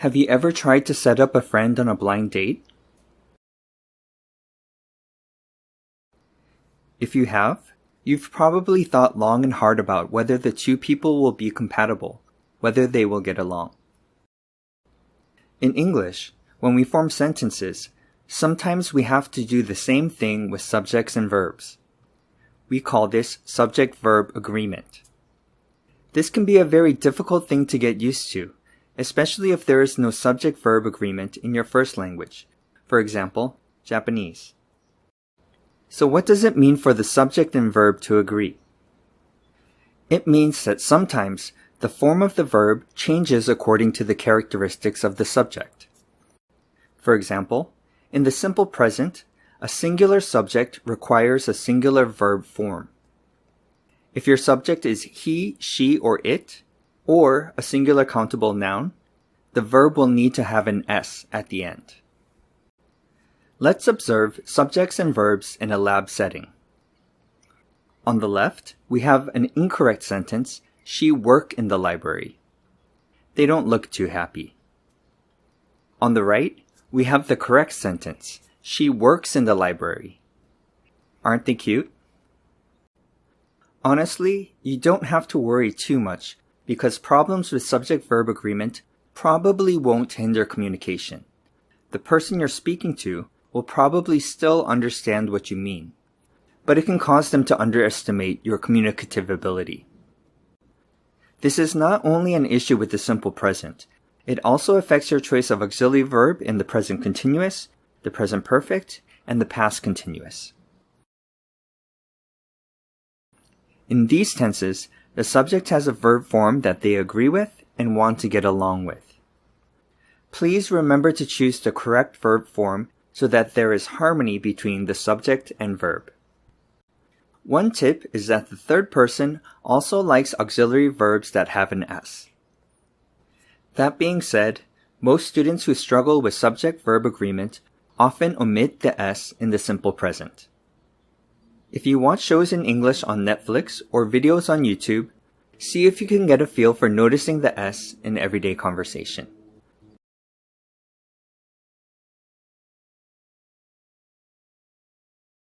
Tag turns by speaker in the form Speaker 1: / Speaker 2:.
Speaker 1: Have you ever tried to set up a friend on a blind date? If you have, you've probably thought long and hard about whether the two people will be compatible, whether they will get along. In English, when we form sentences, sometimes we have to do the same thing with subjects and verbs. We call this subject-verb agreement. This can be a very difficult thing to get used to, especially if there is no subject-verb agreement in your first language, for example, Japanese. So what does it mean for the subject and verb to agree? It means that sometimes the form of the verb changes according to the characteristics of the subject. For example, in the simple present, a singular subject requires a singular verb form. If your subject is he, she, or it, or a singular countable noun, the verb will need to have an S at the end. Let's observe subjects and verbs in a lab setting. On the left, we have an incorrect sentence, she work in the library. They don't look too happy. On the right, we have the correct sentence, she works in the library. Aren't they cute? Honestly, you don't have to worry too much because problems with subject-verb agreement probably won't hinder communication. The person you're speaking to will probably still understand what you mean, but it can cause them to underestimate your communicative ability. This is not only an issue with the simple present, it also affects your choice of auxiliary verb in the present continuous, the present perfect, and the past continuous. In these tenses, the subject has a verb form that they agree with and want to get along with. Please remember to choose the correct verb form so that there is harmony between the subject and verb. One tip is that the third person also likes auxiliary verbs that have an S. That being said, most students who struggle with subject-verb agreement often omit the S in the simple present. If you watch shows in English on Netflix or videos on YouTube, see if you can get a feel for noticing the S in everyday conversation.